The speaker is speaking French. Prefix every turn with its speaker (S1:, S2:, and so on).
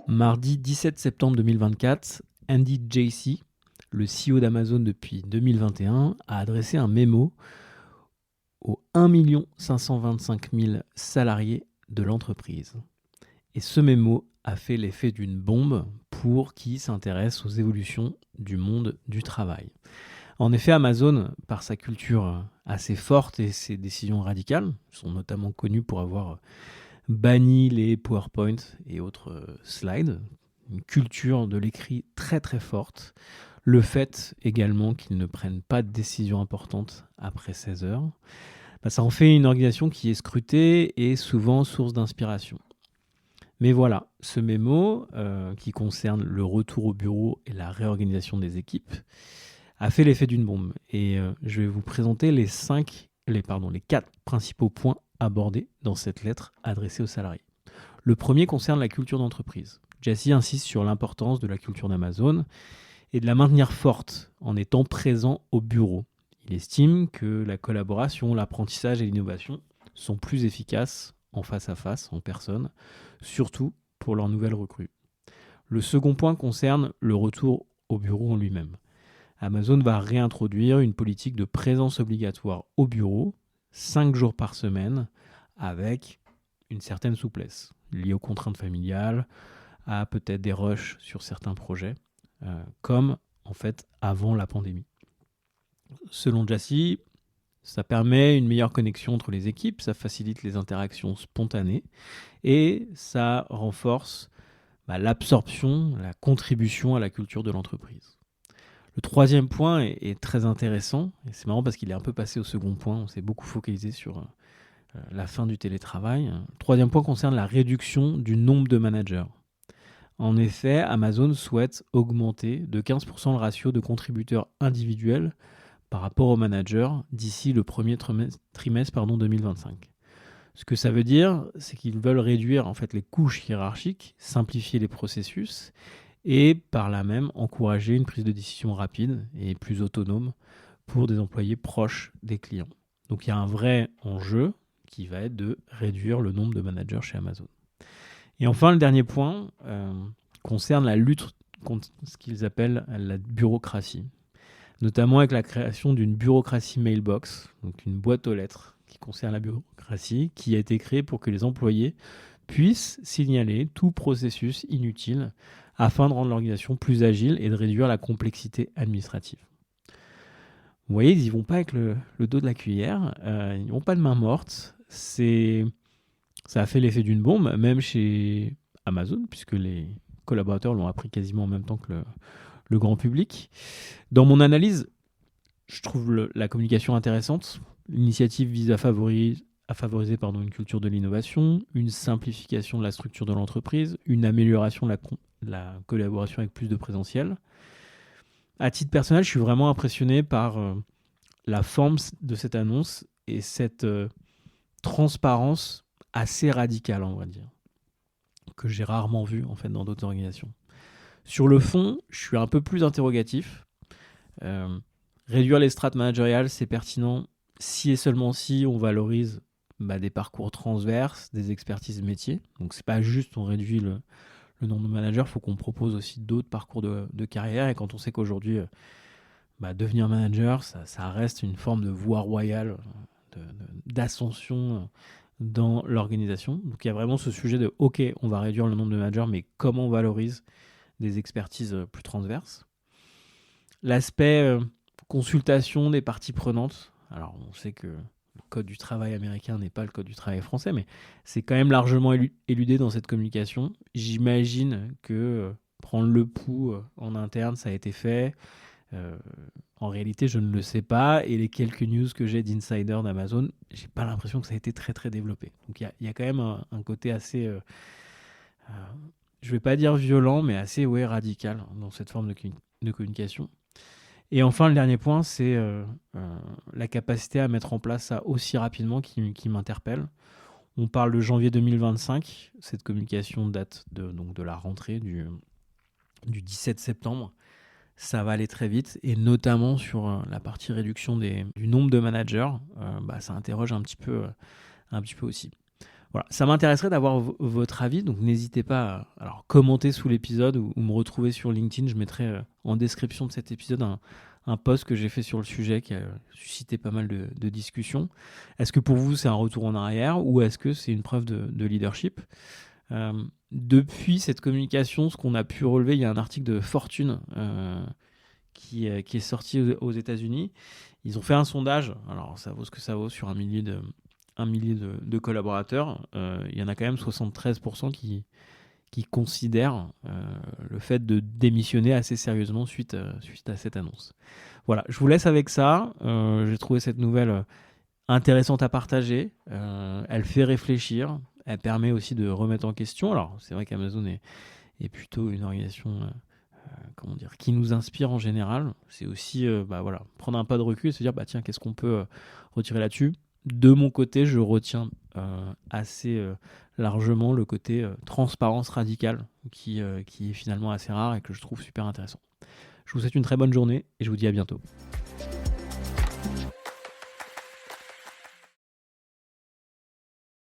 S1: Mardi 17 septembre 2024, Andy Jassy, le CEO d'Amazon depuis 2021, a adressé un mémo aux 1 525 000 salariés de l'entreprise. Et ce mémo a fait l'effet d'une bombe pour qui s'intéresse aux évolutions du monde du travail. En effet, Amazon, par sa culture assez forte et ses décisions radicales, sont notamment connus pour avoir banni les PowerPoint et autres slides, une culture de l'écrit très très forte, le fait également qu'ils ne prennent pas de décisions importantes après 16 heures, ça en fait une organisation qui est scrutée et souvent source d'inspiration. Mais voilà, ce mémo, qui concerne le retour au bureau et la réorganisation des équipes, a fait l'effet d'une bombe. Et je vais vous présenter les 4 principaux points abordés dans cette lettre adressée aux salariés. Le premier concerne la culture d'entreprise. Jassy insiste sur l'importance de la culture d'Amazon et de la maintenir forte en étant présent au bureau. Il estime que la collaboration, l'apprentissage et l'innovation sont plus efficaces en face à face, en personne, surtout pour leurs nouvelles recrues. Le second point concerne le retour au bureau en lui-même. Amazon va réintroduire une politique de présence obligatoire au bureau, 5 jours par semaine, avec une certaine souplesse, liée aux contraintes familiales, à peut-être des rushs sur certains projets, comme en fait avant la pandémie. Selon Jassy, ça permet une meilleure connexion entre les équipes, ça facilite les interactions spontanées et ça renforce l'absorption, la contribution à la culture de l'entreprise. Le troisième point est très intéressant, et c'est marrant parce qu'il est un peu passé au second point, on s'est beaucoup focalisé sur la fin du télétravail. Le troisième point concerne la réduction du nombre de managers. En effet, Amazon souhaite augmenter de 15% le ratio de contributeurs individuels par rapport aux managers d'ici le premier trimestre 2025. Ce que ça veut dire, c'est qu'ils veulent réduire en fait les couches hiérarchiques, simplifier les processus et par là même encourager une prise de décision rapide et plus autonome pour des employés proches des clients. Donc il y a un vrai enjeu qui va être de réduire le nombre de managers chez Amazon. Et enfin, le dernier point concerne la lutte contre ce qu'ils appellent la bureaucratie, notamment avec la création d'une bureaucratie mailbox, donc une boîte aux lettres qui concerne la bureaucratie, qui a été créée pour que les employés puissent signaler tout processus inutile afin de rendre l'organisation plus agile et de réduire la complexité administrative. Vous voyez, ils n'y vont pas avec le dos de la cuillère, ils n'y vont pas de main morte. Ça a fait l'effet d'une bombe, même chez Amazon, puisque les collaborateurs l'ont appris quasiment en même temps que le grand public. Dans mon analyse, je trouve la communication intéressante. L'initiative vise à favoriser une culture de l'innovation, une simplification de la structure de l'entreprise, une amélioration de la collaboration avec plus de présentiel. À titre personnel, je suis vraiment impressionné par la forme de cette annonce et cette transparence assez radicale, on va dire, que j'ai rarement vue en fait dans d'autres organisations. Sur le fond, je suis un peu plus interrogatif. Réduire les strates managériales, c'est pertinent si et seulement si on valorise des parcours transverses, des expertises métiers. Donc c'est pas juste on réduit le nombre de managers, il faut qu'on propose aussi d'autres parcours de carrière. Et quand on sait qu'aujourd'hui, devenir manager, ça reste une forme de voie royale d'ascension dans l'organisation. Donc il y a vraiment ce sujet de OK, on va réduire le nombre de managers, mais comment on valorise des expertises plus transverses. L'aspect consultation des parties prenantes. Alors on sait que le code du travail américain n'est pas le code du travail français, mais c'est quand même largement éludé dans cette communication. J'imagine que prendre le pouls en interne, ça a été fait. En réalité, je ne le sais pas. Et les quelques news que j'ai d'insider d'Amazon, j'ai pas l'impression que ça a été très très développé. Donc il y a quand même un côté assez, je vais pas dire violent, mais assez radical dans cette forme de communication. Et enfin, le dernier point, c'est la capacité à mettre en place ça aussi rapidement qui m'interpelle. On parle de janvier 2025. Cette communication date de la rentrée du 17 septembre. ça va aller très vite, et notamment sur la partie réduction du nombre de managers, ça interroge un petit peu aussi. Voilà, ça m'intéresserait d'avoir votre avis, donc n'hésitez pas à commenter sous l'épisode ou me retrouver sur LinkedIn. Je mettrai en description de cet épisode un post que j'ai fait sur le sujet qui a suscité pas mal de discussions. Est-ce que pour vous c'est un retour en arrière ou est-ce que c'est une preuve de leadership ? Depuis cette communication, ce qu'on a pu relever, il y a un article de Fortune qui est sorti aux États-Unis. Ils ont fait un sondage, alors ça vaut ce que ça vaut, sur un millier de collaborateurs. Il y en a quand même 73% qui considèrent le fait de démissionner assez sérieusement suite à cette annonce. Voilà, je vous laisse avec ça. J'ai trouvé cette nouvelle intéressante à partager. Elle fait réfléchir. Elle permet aussi de remettre en question. Alors, c'est vrai qu'Amazon est plutôt une organisation qui nous inspire en général. C'est aussi prendre un pas de recul et se dire tiens, qu'est-ce qu'on peut retirer là-dessus. De mon côté, je retiens assez largement le côté transparence radicale qui est finalement assez rare et que je trouve super intéressant. Je vous souhaite une très bonne journée et je vous dis à bientôt.